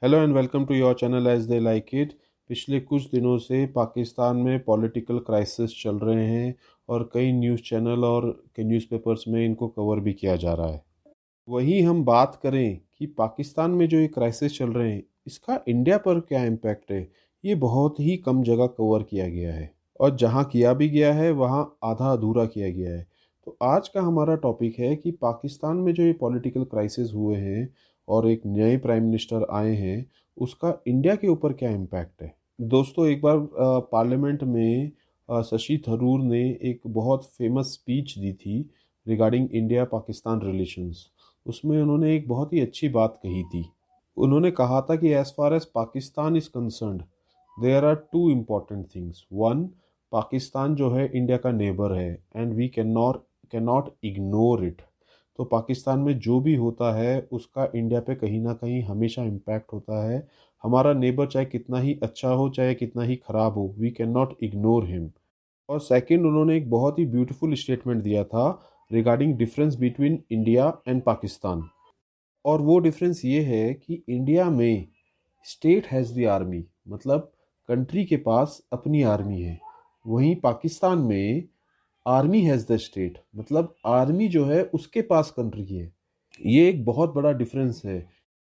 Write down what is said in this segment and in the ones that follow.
Hello and welcome to your channel as they like it. पिछले कुछ दिनों से पाकिस्तान में पॉलिटिकल क्राइसिस चल रहे हैं और कई न्यूज़ चैनल और के न्यूज़पेपर्स में इनको कवर भी किया जा रहा है। वहीं हम बात करें कि पाकिस्तान में जो ये क्राइसिस चल रहे हैं इसका इंडिया पर क्या इम्पैक्ट है, ये बहुत ही कम जगह कवर किया गया है और जहाँ किया भी गया है वहाँ आधा अधूरा किया गया है। तो आज का हमारा टॉपिक है कि पाकिस्तान में जो ये पॉलिटिकल क्राइसिस हुए हैं और एक नए प्राइम मिनिस्टर आए हैं, उसका इंडिया के ऊपर क्या इम्पैक्ट है। दोस्तों, एक बार पार्लियामेंट में शशि थरूर ने एक बहुत फेमस स्पीच दी थी रिगार्डिंग इंडिया पाकिस्तान रिलेशंस। उसमें उन्होंने एक बहुत ही अच्छी बात कही थी। उन्होंने कहा था कि as far as Pakistan is concerned there are two important things. One, Pakistan जो है इंडिया का नेबर है and we can not ignore it. तो पाकिस्तान में जो भी होता है उसका इंडिया पे कहीं ना कहीं हमेशा इम्पैक्ट होता है। हमारा नेबर चाहे कितना ही अच्छा हो चाहे कितना ही खराब हो, we can not ignore him. और सेकंड, उन्होंने एक बहुत ही ब्यूटीफुल स्टेटमेंट दिया था regarding difference between India and Pakistan. और वो डिफरेंस ये है कि इंडिया में स्टेट हैज़ द आर्मी, मतलब कंट्री के पास अपनी आर्मी है। वहीं पाकिस्तान में आर्मी हैज़ द स्टेट, मतलब आर्मी जो है उसके पास कंट्री है। ये एक बहुत बड़ा डिफरेंस है।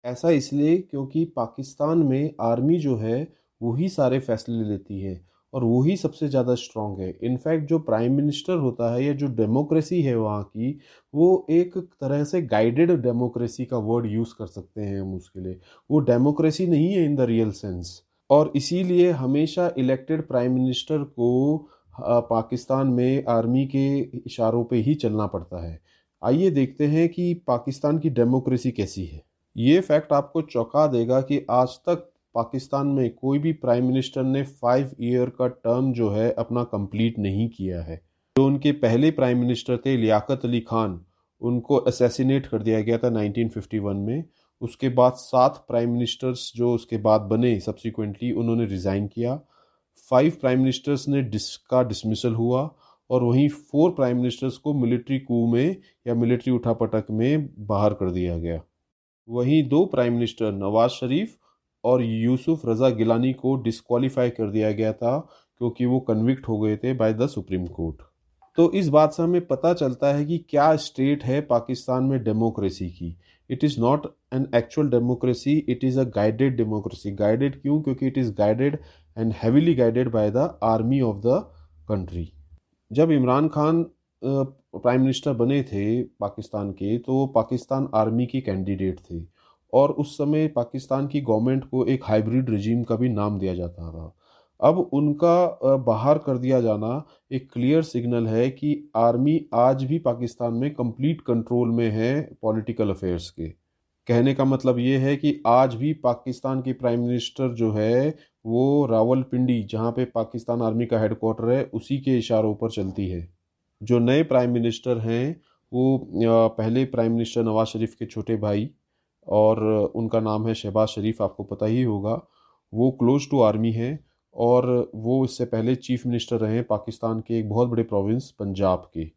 ऐसा इसलिए क्योंकि पाकिस्तान में आर्मी जो है वही सारे फैसले लेती है और वही सबसे ज़्यादा स्ट्रांग है। इनफैक्ट जो प्राइम मिनिस्टर होता है या जो डेमोक्रेसी है वहाँ की, वो एक तरह से गाइडेड डेमोक्रेसी का वर्ड यूज़ कर सकते हैं हम उसके लिए। वो डेमोक्रेसी नहीं है इन द रियल सेंस। और इसीलिए हमेशा इलेक्टेड प्राइम मिनिस्टर को पाकिस्तान में आर्मी के इशारों पे ही चलना पड़ता है। आइए देखते हैं कि पाकिस्तान की डेमोक्रेसी कैसी है। ये फैक्ट आपको चौंका देगा कि आज तक पाकिस्तान में कोई भी प्राइम मिनिस्टर ने 5 ईयर का टर्म जो है अपना कंप्लीट नहीं किया है। जो उनके पहले प्राइम मिनिस्टर थे लियाकत अली खान, उनको असैसिनेट कर दिया गया था 1951 में। उसके बाद 7 प्राइम मिनिस्टर्स जो उसके बाद बने सब्सिक्वेंटली उन्होंने रिज़ाइन किया। 5 प्राइम मिनिस्टर्स ने डिसमिसल हुआ और वहीं 4 प्राइम मिनिस्टर्स को मिलिट्री कू में या मिलिट्री उठापटक में बाहर कर दिया गया। वहीं 2 प्राइम मिनिस्टर नवाज शरीफ और यूसुफ रज़ा गिलानी को डिस्क्वालीफाई कर दिया गया था क्योंकि वो कन्विक्ट हो गए थे बाय द सुप्रीम कोर्ट। तो इस बात से हमें पता चलता है कि क्या स्टेट है पाकिस्तान में डेमोक्रेसी की। It is not an actual democracy, it is a guided democracy. Guided क्यों? क्योंकि it is guided and heavily guided by the army of the country. जब इमरान खान प्राइम मिनिस्टर बने थे पाकिस्तान के, तो वो पाकिस्तान आर्मी के कैंडिडेट थे और उस समय पाकिस्तान की गवर्नमेंट को एक हाइब्रिड रिजीम का भी नाम दिया जाता था। अब उनका बाहर कर दिया जाना एक क्लियर सिग्नल है कि आर्मी आज भी पाकिस्तान में कंप्लीट कंट्रोल में है पॉलिटिकल अफेयर्स के। कहने का मतलब ये है कि आज भी पाकिस्तान की प्राइम मिनिस्टर जो है वो रावलपिंडी, जहाँ पे पाकिस्तान आर्मी का हेडक्वार्टर है, उसी के इशारों पर चलती है। जो नए प्राइम मिनिस्टर हैं वो पहले प्राइम मिनिस्टर नवाज शरीफ के छोटे भाई, और उनका नाम है शहबाज शरीफ, आपको पता ही होगा। वो क्लोज टू आर्मी है और वो इससे पहले चीफ मिनिस्टर रहे हैं पाकिस्तान के एक बहुत बड़े प्रोविंस पंजाब के।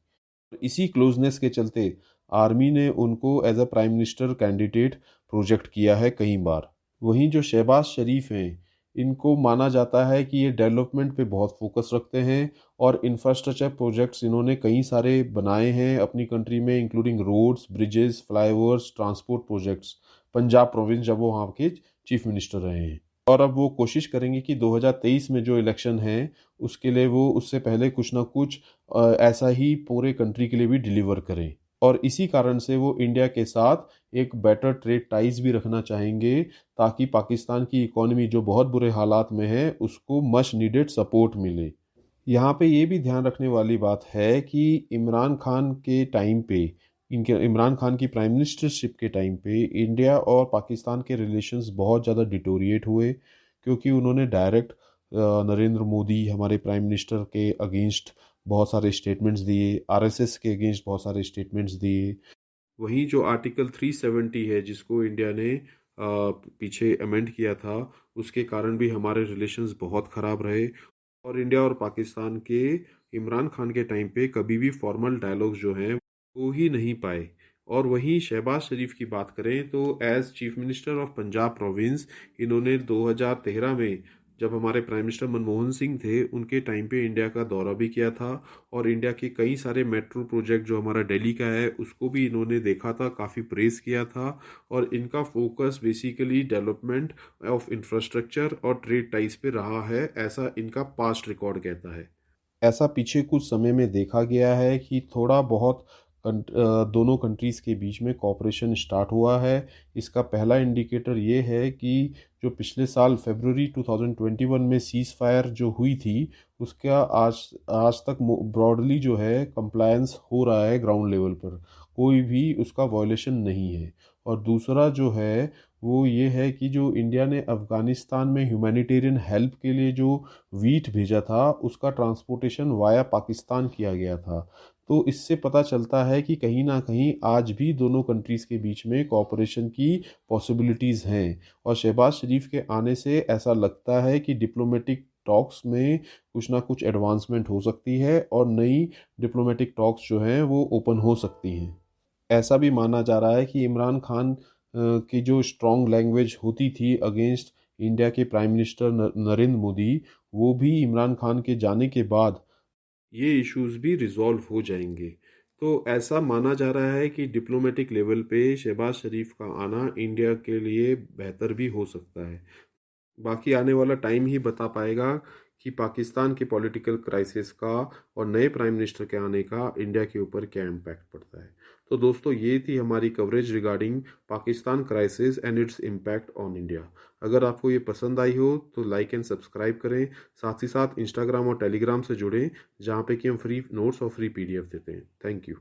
इसी क्लोजनेस के चलते आर्मी ने उनको as a prime minister candidate project किया है कई बार। वहीं जो शहबाज शरीफ हैं, इनको माना जाता है कि ये डेवलपमेंट पे बहुत फोकस रखते हैं और इंफ्रास्ट्रक्चर प्रोजेक्ट्स इन्होंने कई सारे बनाए हैं अपनी कंट्री में, including roads, bridges, flyovers, transport projects, Punjab province जब वो वहाँ के चीफ मिनिस्टर रहे हैं। और अब वो कोशिश करेंगे कि 2023 में जो इलेक्शन है उसके लिए वो उससे पहले कुछ ना कुछ ऐसा ही पूरे कंट्री के लिए भी डिलीवर करें। और इसी कारण से वो इंडिया के साथ एक बेटर ट्रेड टाइज भी रखना चाहेंगे ताकि पाकिस्तान की इकोनॉमी जो बहुत बुरे हालात में है उसको मच नीडेड सपोर्ट मिले। यहाँ पे ये भी ध्यान रखने वाली बात है कि इमरान खान के टाइम पे, इनके इमरान खान की प्राइम मिनिस्टरशिप के टाइम पे इंडिया और पाकिस्तान के रिलेशंस बहुत ज़्यादा डिटोरिएट हुए क्योंकि उन्होंने डायरेक्ट नरेंद्र मोदी हमारे प्राइम मिनिस्टर के अगेंस्ट बहुत सारे स्टेटमेंट्स दिए, आरएसएस के अगेंस्ट बहुत सारे स्टेटमेंट्स दिए। वहीं जो आर्टिकल 370 है जिसको इंडिया ने पीछे अमेंड किया था, उसके कारण भी हमारे रिलेशंस बहुत ख़राब रहे और इंडिया और पाकिस्तान के इमरान खान के टाइम पे कभी भी फॉर्मल डायलॉग्स जो हैं हो ही नहीं पाए। और वहीं शहबाज शरीफ की बात करें तो as chief minister of Punjab province इन्होंने 2013 में, जब हमारे प्राइम मिनिस्टर मनमोहन सिंह थे उनके टाइम पे इंडिया का दौरा भी किया था, और इंडिया के कई सारे मेट्रो प्रोजेक्ट जो हमारा दिल्ली का है उसको भी इन्होंने देखा था, काफ़ी प्रेस किया था। और इनका focus basically development of infrastructure और ट्रेड टाइज पे रहा है, ऐसा इनका पास्ट रिकॉर्ड कहता है। ऐसा पीछे कुछ समय में देखा गया है कि थोड़ा बहुत दोनों कंट्रीज़ के बीच में कॉपरेशन स्टार्ट हुआ है। इसका पहला इंडिकेटर ये है कि जो पिछले साल फरवरी 2021 में सीज़ फायर जो हुई थी उसका आज आज तक ब्रॉडली जो है कंप्लायंस हो रहा है, ग्राउंड लेवल पर कोई भी उसका वायलेशन नहीं है। और दूसरा जो है वो ये है कि जो इंडिया ने अफ़गानिस्तान में ह्यूमैनिटेरियन हेल्प के लिए जो वीट भेजा था उसका ट्रांसपोर्टेशन वाया पाकिस्तान किया गया था। तो इससे पता चलता है कि कहीं ना कहीं आज भी दोनों कंट्रीज़ के बीच में कोऑपरेशन की पॉसिबिलिटीज़ हैं। और शहबाज शरीफ के आने से ऐसा लगता है कि डिप्लोमेटिक टॉक्स में कुछ ना कुछ एडवांसमेंट हो सकती है और नई डिप्लोमेटिक टॉक्स जो हैं वो ओपन हो सकती हैं। ऐसा भी माना जा रहा है कि इमरान खान की जो स्ट्रॉन्ग लैंग्वेज होती थी अगेंस्ट इंडिया के प्राइम मिनिस्टर नरेंद्र मोदी, वो भी इमरान खान के जाने के बाद ये इश्यूज भी रिजॉल्व हो जाएंगे। तो ऐसा माना जा रहा है कि डिप्लोमेटिक लेवल पे शहबाज शरीफ का आना इंडिया के लिए बेहतर भी हो सकता है। बाकी आने वाला टाइम ही बता पाएगा कि पाकिस्तान के पॉलिटिकल क्राइसिस का और नए प्राइम मिनिस्टर के आने का इंडिया के ऊपर क्या इम्पैक्ट पड़ता है। तो दोस्तों ये थी हमारी coverage regarding Pakistan crisis and its impact on India. अगर आपको ये पसंद आई हो तो लाइक एंड सब्सक्राइब करें, साथ ही साथ इंस्टाग्राम और टेलीग्राम से जुड़ें जहाँ पे कि हम फ्री नोट्स और फ्री पीडीएफ देते हैं। Thank you.